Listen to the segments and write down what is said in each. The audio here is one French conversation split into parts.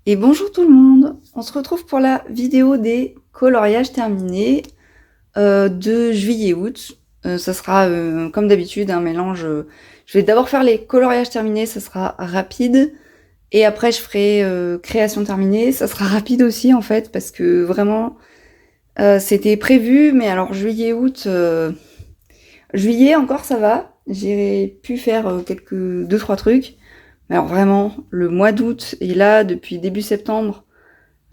Et bonjour tout le monde, on se retrouve pour la vidéo des coloriages terminés de juillet-août. Ça sera comme d'habitude un mélange. Je vais d'abord faire les coloriages terminés, ça sera rapide. Et après je ferai création terminée, ça sera rapide aussi en fait parce que vraiment c'était prévu. Mais alors juillet-août, juillet encore ça va. J'ai pu faire deux trois trucs. Mais alors vraiment le mois d'août et là depuis début septembre.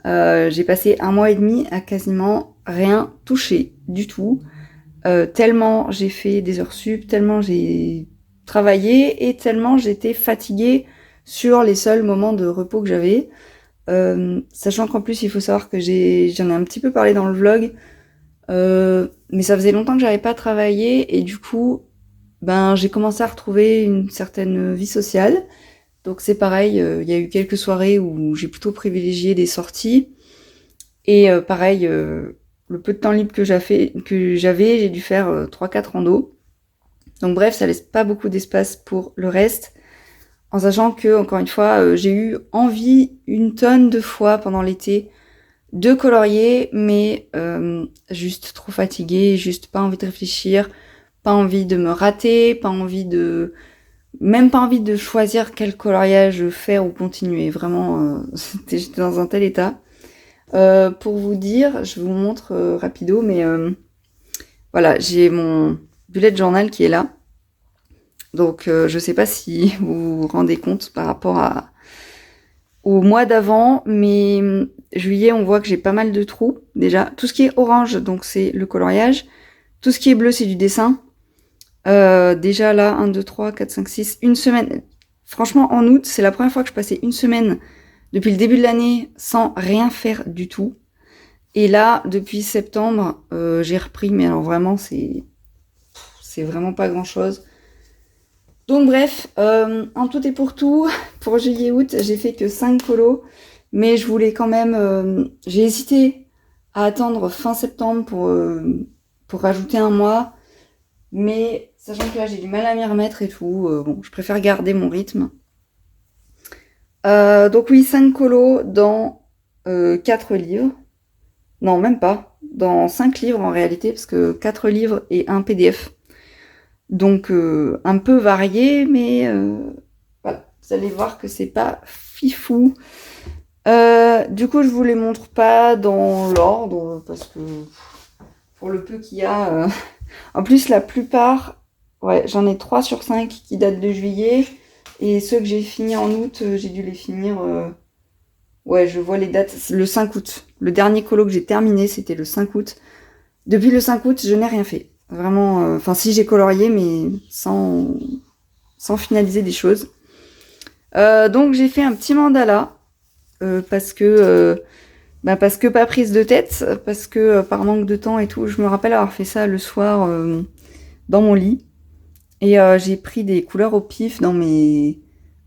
J'ai passé un mois et demi à quasiment rien toucher du tout. Tellement j'ai fait des heures sup, tellement j'ai travaillé et tellement j'étais fatiguée sur les seuls moments de repos que j'avais. Sachant qu'en plus il faut savoir que j'en ai un petit peu parlé dans le vlog, mais ça faisait longtemps que j'avais pas travaillé et du coup ben j'ai commencé à retrouver une certaine vie sociale. Donc c'est pareil, il y a eu quelques soirées où j'ai plutôt privilégié des sorties. Et pareil, le peu de temps libre que j'avais, j'ai dû faire 3-4 randos. Donc bref, ça laisse pas beaucoup d'espace pour le reste. En sachant que, encore une fois, j'ai eu envie une tonne de fois pendant l'été de colorier, mais juste trop fatiguée, juste pas envie de réfléchir, pas envie de me rater, même pas envie de choisir quel coloriage faire ou continuer. Vraiment, j'étais dans un tel état. Pour vous dire, je vous montre rapido, mais voilà, j'ai mon bullet journal qui est là. Donc je sais pas si vous vous rendez compte par rapport au mois d'avant, mais juillet, on voit que j'ai pas mal de trous déjà. Tout ce qui est orange, donc c'est le coloriage. Tout ce qui est bleu, c'est du dessin. Déjà là, 1, 2, 3, 4, 5, 6, une semaine. Franchement, en août, c'est la première fois que je passais une semaine depuis le début de l'année sans rien faire du tout. Et là, depuis septembre, j'ai repris, mais alors vraiment, c'est vraiment pas grand-chose. Donc bref, en tout et pour tout, pour juillet-août, j'ai fait que 5 colos, mais je voulais quand même... j'ai hésité à attendre fin septembre pour rajouter un mois, mais sachant que là, j'ai du mal à m'y remettre et tout, bon, je préfère garder mon rythme. Donc oui, 5 colos dans 4 livres. Non, même pas. Dans 5 livres en réalité, parce que 4 livres et un PDF. Donc un peu varié, mais voilà. Vous allez voir que c'est pas fifou. Du coup, je vous les montre pas dans l'ordre, parce que pour le peu qu'il y a... En plus, la plupart, ouais, j'en ai 3 sur 5 qui datent de juillet. Et ceux que j'ai finis en août, j'ai dû les finir... Ouais, je vois les dates. Le 5 août. Le dernier colo que j'ai terminé, c'était le 5 août. Depuis le 5 août, je n'ai rien fait. Vraiment, enfin si j'ai colorié, mais sans finaliser des choses. Donc j'ai fait un petit mandala, parce que pas prise de tête, parce que par manque de temps et tout. Je me rappelle avoir fait ça le soir dans mon lit. Et j'ai pris des couleurs au pif dans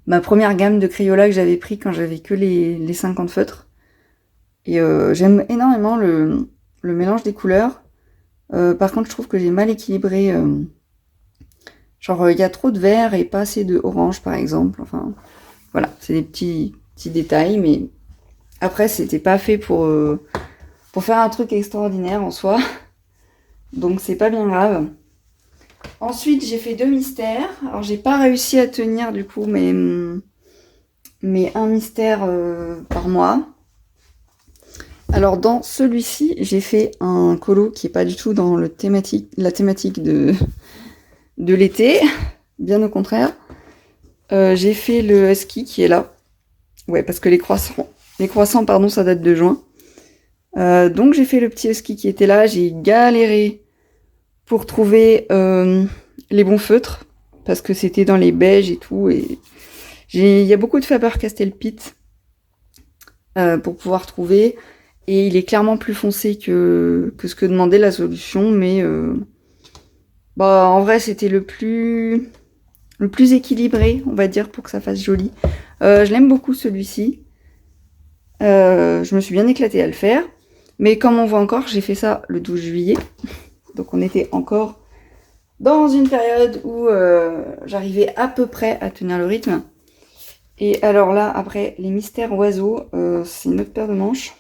ma première gamme de Crayola que j'avais pris quand j'avais que les 50 feutres. Et j'aime énormément le mélange des couleurs. Par contre, je trouve que j'ai mal équilibré. Genre, il y a trop de vert et pas assez de orange, par exemple. Enfin, voilà, c'est des petits détails, mais après, c'était pas fait pour faire un truc extraordinaire en soi. Donc, c'est pas bien grave. Ensuite, j'ai fait 2 mystères. Alors, j'ai pas réussi à tenir, du coup, mais un mystère par mois. Alors, dans celui-ci, j'ai fait un colo qui est pas du tout dans la thématique de l'été, bien au contraire. J'ai fait le husky qui est là. Ouais, parce que les croissants, pardon, ça date de juin. Donc j'ai fait le petit husky qui était là. J'ai galéré pour trouver les bons feutres, parce que c'était dans les beiges et tout. Et il y a beaucoup de Faber-Castell pour pouvoir trouver. Et il est clairement plus foncé que ce que demandait la solution, mais en vrai c'était le plus équilibré, on va dire, pour que ça fasse joli. Je l'aime beaucoup celui-ci. Je me suis bien éclatée à le faire. Mais comme on voit encore, j'ai fait ça le 12 juillet. Donc on était encore dans une période où j'arrivais à peu près à tenir le rythme. Et alors là, après, les mystères oiseaux, c'est une autre paire de manches.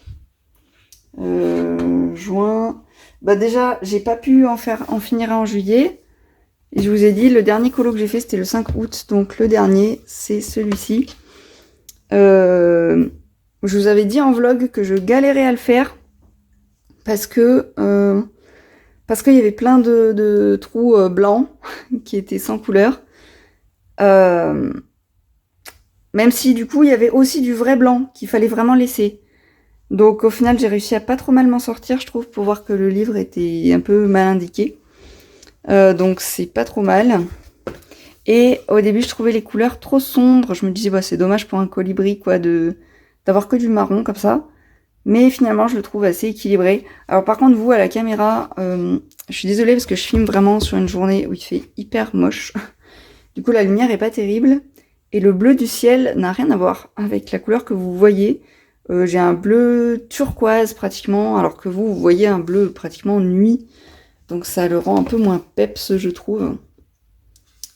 Juin. Bah déjà, j'ai pas pu en finir un en juillet. Et je vous ai dit, le dernier colo que j'ai fait, c'était le 5 août. Donc le dernier, c'est celui-ci. Je vous avais dit en vlog que je galérais à le faire. Parce qu'il y avait plein de trous blancs qui étaient sans couleur. Même si du coup il y avait aussi du vrai blanc qu'il fallait vraiment laisser. Donc au final j'ai réussi à pas trop mal m'en sortir, je trouve, pour voir que le livre était un peu mal indiqué. Donc c'est pas trop mal. Et au début je trouvais les couleurs trop sombres, je me disais bah c'est dommage pour un colibri quoi d'avoir que du marron comme ça. Mais finalement je le trouve assez équilibré. Alors par contre vous à la caméra, je suis désolée parce que je filme vraiment sur une journée où il fait hyper moche. Du coup la lumière est pas terrible. Et le bleu du ciel n'a rien à voir avec la couleur que vous voyez. J'ai un bleu turquoise pratiquement, alors que vous voyez un bleu pratiquement nuit. Donc ça le rend un peu moins peps, je trouve.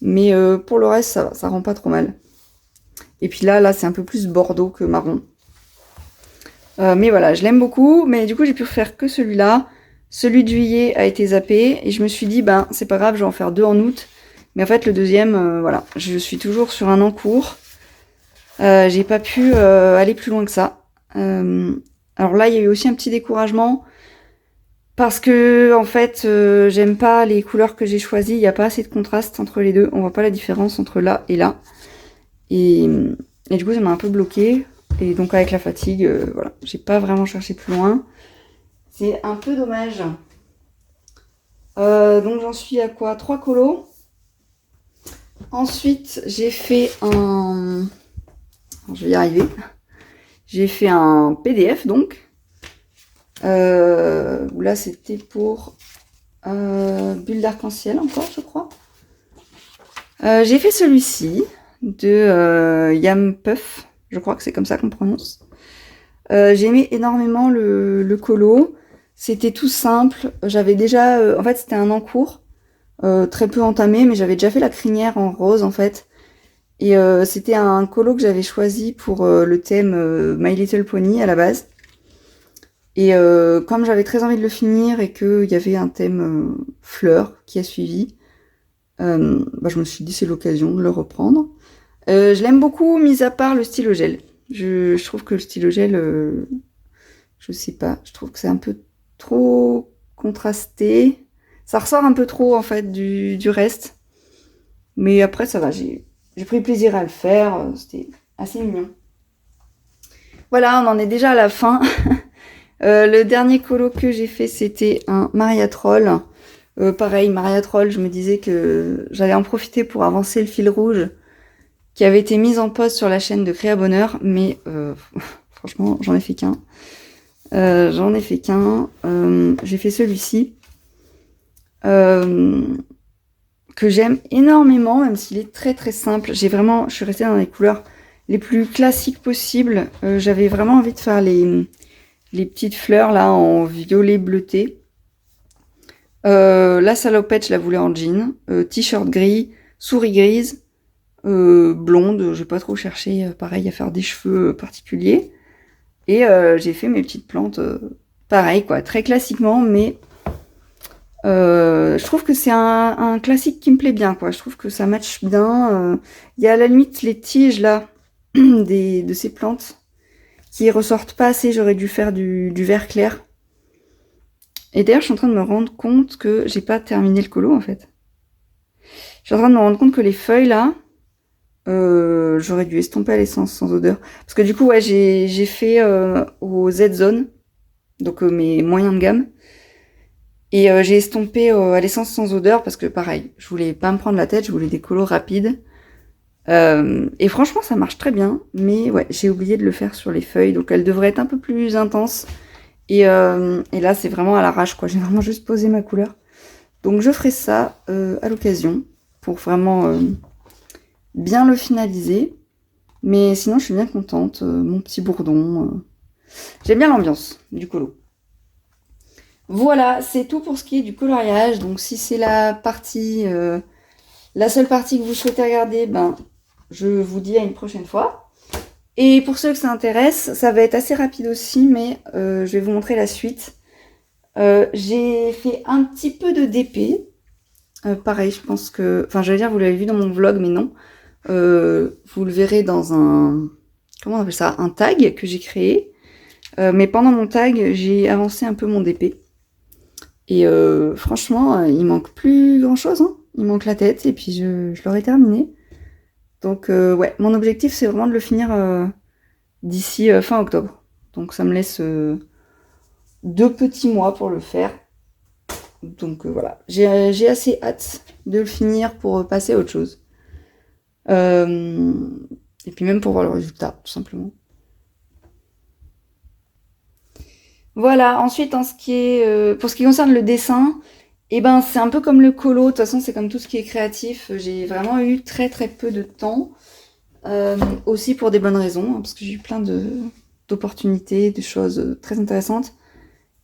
Mais pour le reste, ça rend pas trop mal. Et puis là c'est un peu plus bordeaux que marron. Mais voilà, je l'aime beaucoup. Mais du coup, j'ai pu faire que celui-là. Celui de juillet a été zappé. Et je me suis dit, ben, c'est pas grave, je vais en faire 2 en août. Mais en fait, le deuxième, voilà, je suis toujours sur un en cours. J'ai pas pu aller plus loin que ça. Alors là, il y a eu aussi un petit découragement. Parce que, en fait, j'aime pas les couleurs que j'ai choisies. Il n'y a pas assez de contraste entre les deux. On voit pas la différence entre là et là. Et du coup, ça m'a un peu bloqué. Et donc, avec la fatigue, voilà, j'ai pas vraiment cherché plus loin. C'est un peu dommage. Donc, j'en suis à quoi? 3 colos. Ensuite, j'ai fait un... Je vais y arriver. J'ai fait un PDF, donc. Où là, c'était pour Bulle d'arc-en-ciel, encore, je crois. J'ai fait celui-ci, de Yam Puff. Je crois que c'est comme ça qu'on prononce. J'ai aimé énormément le colo. C'était tout simple. J'avais déjà... en fait, c'était un encours. Très peu entamé, mais j'avais déjà fait la crinière en rose, en fait. Et c'était un colo que j'avais choisi pour le thème My Little Pony à la base. Et comme j'avais très envie de le finir et qu'il y avait un thème fleur qui a suivi, bah, je me suis dit c'est l'occasion de le reprendre. Je l'aime beaucoup, mis à part le stylo gel. Je trouve que le stylo gel, je sais pas, je trouve que c'est un peu trop contrasté. Ça ressort un peu trop en fait du reste. Mais après ça va, j'ai pris plaisir à le faire, c'était assez mignon. Voilà, on en est déjà à la fin. Le dernier colo que j'ai fait, c'était un Maria Troll. Pareil, Maria Troll, je me disais que j'allais en profiter pour avancer le fil rouge qui avait été mis en pause sur la chaîne de Créa Bonheur, mais franchement, j'en ai fait qu'un. J'ai fait celui-ci. Que j'aime énormément, même s'il est très très simple. Je suis restée dans les couleurs les plus classiques possibles. J'avais vraiment envie de faire les petites fleurs là en violet bleuté. La salopette, je la voulais en jean. T-shirt gris, souris grise, blonde. J'ai pas trop cherché, pareil, à faire des cheveux particuliers. Et j'ai fait mes petites plantes, pareil quoi, très classiquement, mais je trouve que c'est un classique qui me plaît bien, quoi. Je trouve que ça matche bien. Il y a à la limite les tiges là de ces plantes qui ressortent pas assez. J'aurais dû faire du vert clair. Et d'ailleurs, je suis en train de me rendre compte que j'ai pas terminé le colo en fait. Je suis en train de me rendre compte que les feuilles là, j'aurais dû estomper à l'essence sans odeur. Parce que du coup, ouais, j'ai fait au Z-Zone, donc mes moyens de gamme. Et j'ai estompé à l'essence sans odeur parce que pareil, je voulais pas me prendre la tête, je voulais des colos rapides. Et franchement, ça marche très bien. Mais ouais, j'ai oublié de le faire sur les feuilles, donc elles devraient être un peu plus intenses. Et là, c'est vraiment à l'arrache, quoi. J'ai vraiment juste posé ma couleur. Donc je ferai ça à l'occasion pour vraiment bien le finaliser. Mais sinon, je suis bien contente. Mon petit bourdon. J'aime bien l'ambiance du colo. Voilà, c'est tout pour ce qui est du coloriage. Donc si c'est la seule partie que vous souhaitez regarder, ben je vous dis à une prochaine fois. Et pour ceux que ça intéresse, ça va être assez rapide aussi, mais je vais vous montrer la suite. J'ai fait un petit peu de DP. Pareil, je pense que... Enfin, j'allais dire, vous l'avez vu dans mon vlog, mais non. Vous le verrez dans un... Comment on appelle ça? Un tag que j'ai créé. Mais pendant mon tag, j'ai avancé un peu mon DP. Et franchement, il manque plus grand-chose. Hein. Il manque la tête, et puis je l'aurai terminé. Donc ouais, mon objectif, c'est vraiment de le finir d'ici fin octobre. Donc ça me laisse 2 petits mois pour le faire. Donc voilà, j'ai assez hâte de le finir pour passer à autre chose. Et puis même pour voir le résultat, tout simplement. Voilà, ensuite en ce qui est, pour ce qui concerne le dessin, eh ben c'est un peu comme le colo, de toute façon c'est comme tout ce qui est créatif, j'ai vraiment eu très peu de temps, aussi pour des bonnes raisons, hein, parce que j'ai eu plein d'opportunités, de choses très intéressantes.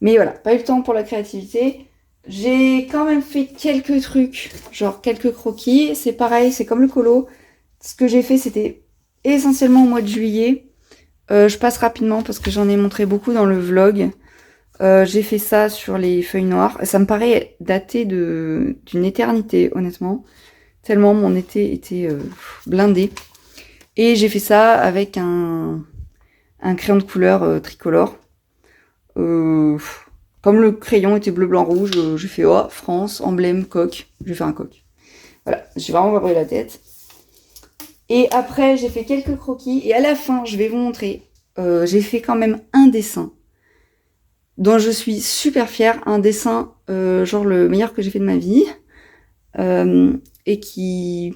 Mais voilà, pas eu le temps pour la créativité. J'ai quand même fait quelques trucs, genre quelques croquis. C'est pareil, c'est comme le colo. Ce que j'ai fait, c'était essentiellement au mois de juillet. Je passe rapidement parce que j'en ai montré beaucoup dans le vlog. J'ai fait ça sur les feuilles noires. Ça me paraît daté d'une éternité, honnêtement. Tellement mon été était blindé. Et j'ai fait ça avec un crayon de couleur tricolore. Comme le crayon était bleu, blanc, rouge, j'ai fait oh, France, emblème, coq. J'ai fait un coq. Voilà, j'ai vraiment pas brûlé la tête. Et après, j'ai fait quelques croquis. Et à la fin, je vais vous montrer. J'ai fait quand même un dessin dont je suis super fière. Un dessin, genre le meilleur que j'ai fait de ma vie. Et qui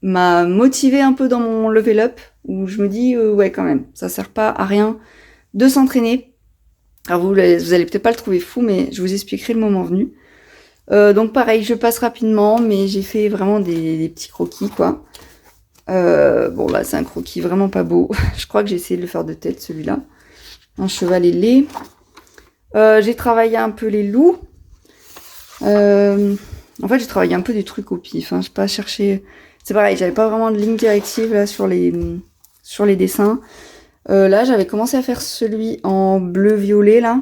m'a motivée un peu dans mon level up. Où je me dis, ouais, quand même, ça sert pas à rien de s'entraîner. Alors vous allez peut-être pas le trouver fou, mais je vous expliquerai le moment venu. Donc pareil, je passe rapidement, mais j'ai fait vraiment des petits croquis, quoi. Bon là, c'est un croquis vraiment pas beau. Je crois que j'ai essayé de le faire de tête, celui-là. Un cheval ailé. J'ai travaillé un peu les loups. En fait, j'ai travaillé un peu des trucs au pif. Hein. J'ai pas cherché... C'est pareil, j'avais pas vraiment de ligne directive là sur les dessins. Là, j'avais commencé à faire celui en bleu-violet, là.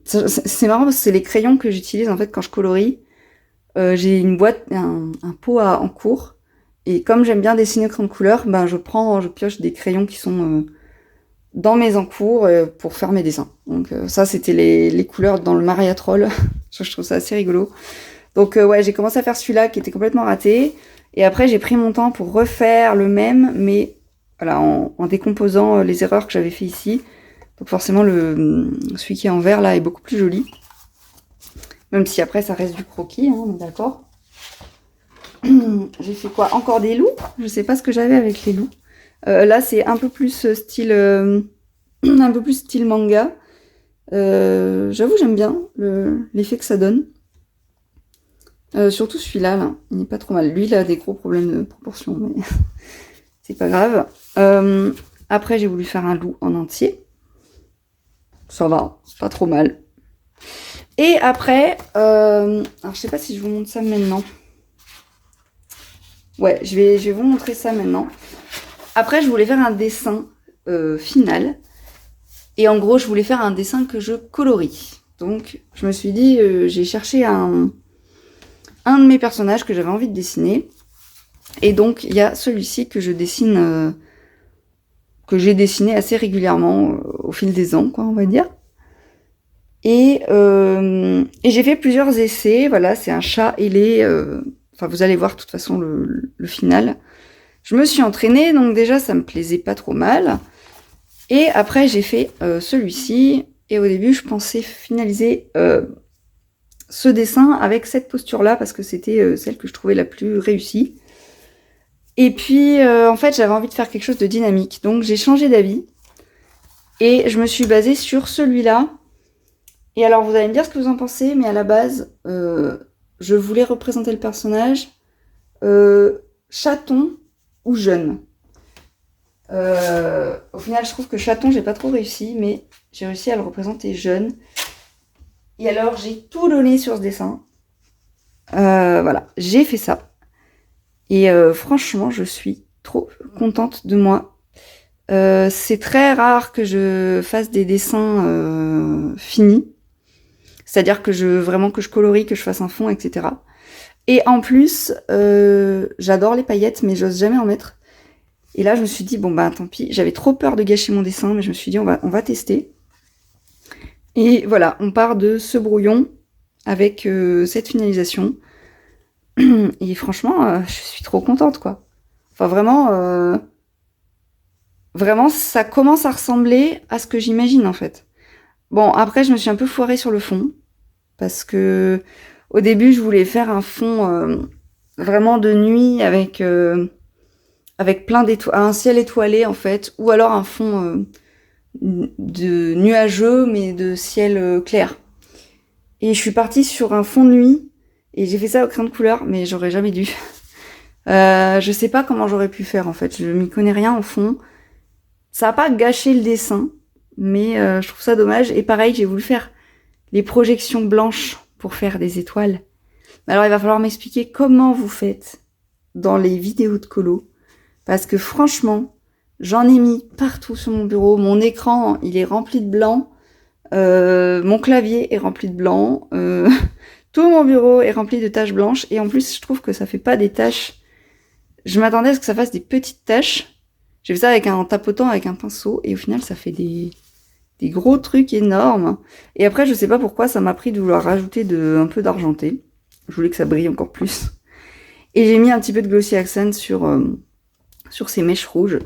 C'est marrant parce que c'est les crayons que j'utilise, en fait, quand je colorie. J'ai une boîte, un pot en cours. Et comme j'aime bien dessiner au crayon de couleur, ben, je pioche des crayons qui sont dans mes encours pour faire mes dessins. Donc ça, c'était les couleurs dans le Maria Troll. Je trouve ça assez rigolo. Donc ouais, j'ai commencé à faire celui-là qui était complètement raté. Et après, j'ai pris mon temps pour refaire le même, mais... Voilà, en décomposant les erreurs que j'avais fait ici. Donc forcément, celui qui est en vert, là, est beaucoup plus joli. Même si après, ça reste du croquis, hein, on est d'accord. J'ai fait quoi? Encore des loups? Je sais pas ce que j'avais avec les loups. Là, c'est un peu plus style... un peu plus style manga. J'avoue, j'aime bien l'effet que ça donne. Surtout celui-là, là. Il n'est pas trop mal. Lui, il a des gros problèmes de proportion, mais... C'est pas grave. Après, j'ai voulu faire un loup en entier. Ça va, c'est pas trop mal. Et après, alors je sais pas si je vous montre ça maintenant. Ouais, je vais vous montrer ça maintenant. Après, je voulais faire un dessin final. Et en gros, je voulais faire un dessin que je colorie. Donc, je me suis dit, j'ai cherché un de mes personnages que j'avais envie de dessiner. Et donc, il y a celui-ci que je dessine, que j'ai dessiné assez régulièrement au fil des ans, quoi, on va dire. Et j'ai fait plusieurs essais. Voilà, c'est un chat ailé. Enfin, vous allez voir de toute façon le final. Je me suis entraînée, donc déjà, ça me plaisait pas trop mal. Et après, j'ai fait celui-ci. Et au début, je pensais finaliser ce dessin avec cette posture-là, parce que c'était celle que je trouvais la plus réussie. Et puis, en fait, j'avais envie de faire quelque chose de dynamique. Donc, j'ai changé d'avis. Et je me suis basée sur celui-là. Et alors, vous allez me dire ce que vous en pensez, mais à la base, je voulais représenter le personnage chaton ou jeune. Au final, je trouve que chaton, j'ai pas trop réussi, mais j'ai réussi à le représenter jeune. Et alors, j'ai tout donné sur ce dessin. Voilà, j'ai fait ça. Et franchement, je suis trop contente de moi. C'est très rare que je fasse des dessins finis. C'est-à-dire que vraiment que je colorie, que je fasse un fond, etc. Et en plus, j'adore les paillettes, mais j'ose jamais en mettre. Et là, je me suis dit, bon bah tant pis, j'avais trop peur de gâcher mon dessin, mais je me suis dit, on va tester. Et voilà, on part de ce brouillon avec cette finalisation. Et franchement, je suis trop contente, quoi. Enfin, vraiment, ça commence à ressembler à ce que j'imagine, en fait. Bon, après, je me suis un peu foirée sur le fond, parce que au début, je voulais faire un fond vraiment de nuit avec plein d'étoiles, un ciel étoilé, en fait, ou alors un fond de nuageux, mais de ciel clair. Et je suis partie sur un fond de nuit, et j'ai fait ça au crayon de couleur, mais j'aurais jamais dû. Je sais pas comment j'aurais pu faire, en fait. Je m'y connais rien au fond. Ça a pas gâché le dessin, mais je trouve ça dommage. Et pareil, j'ai voulu faire les projections blanches pour faire des étoiles. Alors, il va falloir m'expliquer comment vous faites dans les vidéos de colo. Parce que franchement, j'en ai mis partout sur mon bureau. Mon écran, il est rempli de blanc. Mon clavier est rempli de blanc. Tout mon bureau est rempli de taches blanches. Et en plus, je trouve que ça fait pas des taches. Je m'attendais à ce que ça fasse des petites taches. J'ai fait ça en tapotant avec un pinceau. Et au final, ça fait des gros trucs énormes. Et après, je sais pas pourquoi, ça m'a pris de vouloir rajouter un peu d'argenté. Je voulais que ça brille encore plus. Et j'ai mis un petit peu de glossy accent sur ces mèches rouges.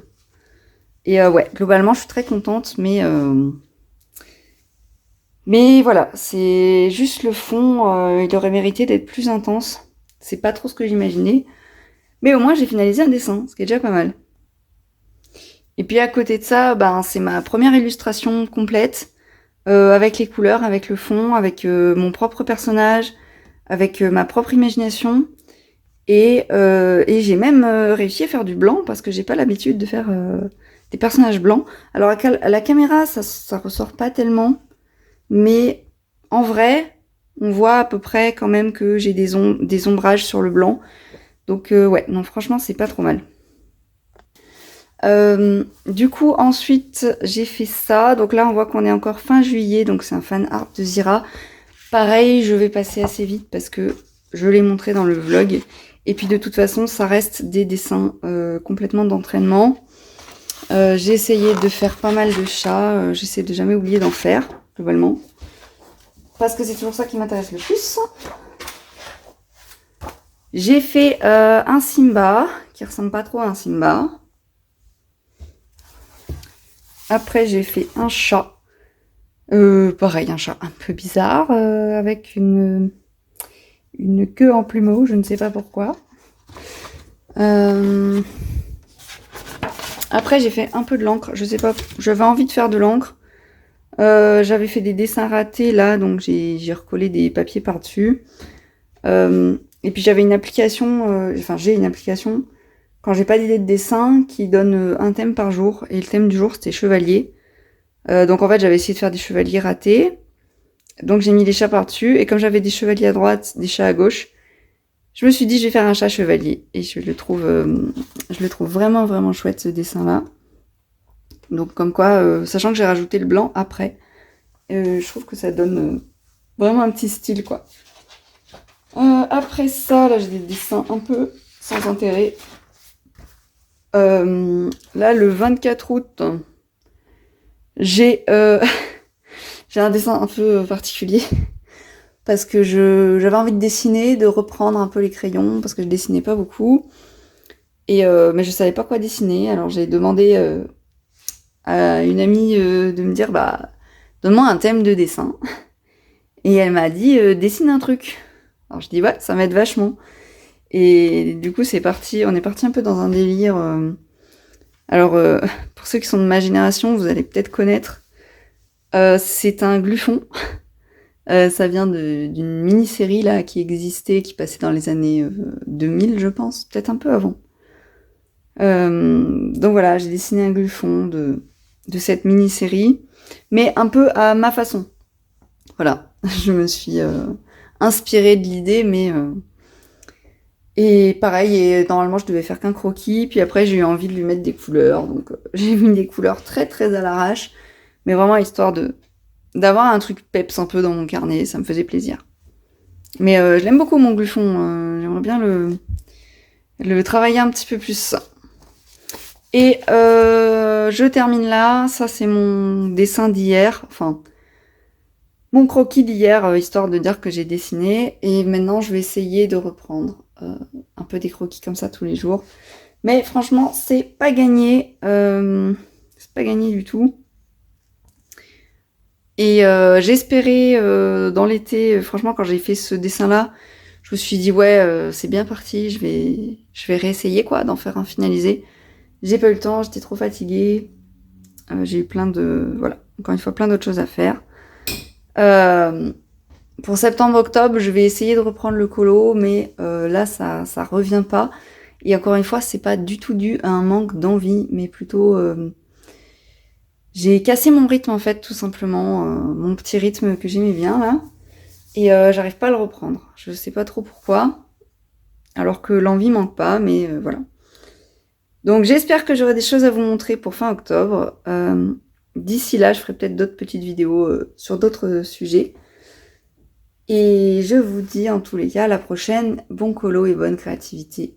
Et ouais, globalement, je suis très contente, mais voilà, c'est juste le fond, il aurait mérité d'être plus intense. C'est pas trop ce que j'imaginais. Mais au moins, j'ai finalisé un dessin, ce qui est déjà pas mal. Et puis à côté de ça, ben, c'est ma première illustration complète, avec les couleurs, avec le fond, avec mon propre personnage, avec ma propre imagination. Et j'ai même réussi à faire du blanc, parce que j'ai pas l'habitude de faire des personnages blancs. Alors à la caméra, ça ressort pas tellement, mais en vrai, on voit à peu près quand même que j'ai des ombrages sur le blanc. Donc ouais, non franchement, c'est pas trop mal. Du coup, ensuite, j'ai fait ça. Donc là, on voit qu'on est encore fin juillet, donc c'est un fan art de Zira. Pareil, je vais passer assez vite parce que je l'ai montré dans le vlog. Et puis de toute façon, ça reste des dessins complètement d'entraînement. J'ai essayé de faire pas mal de chats. J'essaie de jamais oublier d'en faire, globalement. Parce que c'est toujours ça qui m'intéresse le plus. J'ai fait un Simba, qui ressemble pas trop à un Simba. Après, j'ai fait un chat. Pareil, un chat un peu bizarre, avec une queue en plumeau, je ne sais pas pourquoi. Après, j'ai fait un peu de l'encre, je sais pas, j'avais envie de faire de l'encre. J'avais fait des dessins ratés là, donc j'ai recollé des papiers par-dessus. Et puis j'avais une application, j'ai une application, quand j'ai pas d'idée de dessin, qui donne un thème par jour. Et le thème du jour, c'était chevalier. Donc en fait, j'avais essayé de faire des chevaliers ratés. Donc j'ai mis des chats par-dessus. Et comme j'avais des chevaliers à droite, des chats à gauche, je me suis dit, je vais faire un chat chevalier. Et je le trouve vraiment, vraiment chouette, ce dessin-là. Donc comme quoi, sachant que j'ai rajouté le blanc après, je trouve que ça donne vraiment un petit style, quoi. Après ça, là, j'ai des dessins un peu sans intérêt. Là, le 24 août, j'ai un dessin un peu particulier. Parce que j'avais envie de dessiner, de reprendre un peu les crayons, parce que je dessinais pas beaucoup. Mais je savais pas quoi dessiner, alors j'ai demandé à une amie de me dire, bah, donne-moi un thème de dessin. Et elle m'a dit, dessine un truc. Alors je dis, ouais, ça m'aide vachement. Et du coup, on est parti un peu dans un délire. Alors, pour ceux qui sont de ma génération, vous allez peut-être connaître. C'est un gluphon. Ça vient d'une mini-série là qui existait, qui passait dans les années 2000, je pense, peut-être un peu avant. Donc voilà, j'ai dessiné un gluphon de cette mini-série, mais un peu à ma façon. Voilà, je me suis inspirée de l'idée, mais Et pareil, et normalement je devais faire qu'un croquis, puis après j'ai eu envie de lui mettre des couleurs, donc j'ai mis des couleurs très très à l'arrache, mais vraiment histoire d'avoir un truc peps un peu dans mon carnet, ça me faisait plaisir. Mais je l'aime beaucoup mon gluphon, j'aimerais bien le travailler un petit peu plus. Et je termine là, ça c'est mon dessin d'hier, enfin mon croquis d'hier, histoire de dire que j'ai dessiné, et maintenant je vais essayer de reprendre un peu des croquis comme ça tous les jours. Mais franchement, c'est pas gagné, c'est pas gagné du tout. Et j'espérais dans l'été, franchement quand j'ai fait ce dessin-là, je me suis dit ouais, c'est bien parti, je vais réessayer quoi, d'en faire un finalisé. J'ai pas eu le temps, j'étais trop fatiguée. J'ai eu voilà, encore une fois, plein d'autres choses à faire. Pour septembre-octobre, je vais essayer de reprendre le colo, mais là, ça revient pas. Et encore une fois, c'est pas du tout dû à un manque d'envie, mais plutôt... j'ai cassé mon rythme, en fait, tout simplement. Mon petit rythme que j'aimais bien, là. Et j'arrive pas à le reprendre. Je sais pas trop pourquoi. Alors que l'envie manque pas, mais voilà. Donc j'espère que j'aurai des choses à vous montrer pour fin octobre. D'ici là, je ferai peut-être d'autres petites vidéos sur d'autres sujets. Et je vous dis en tous les cas à la prochaine. Bon colo et bonne créativité.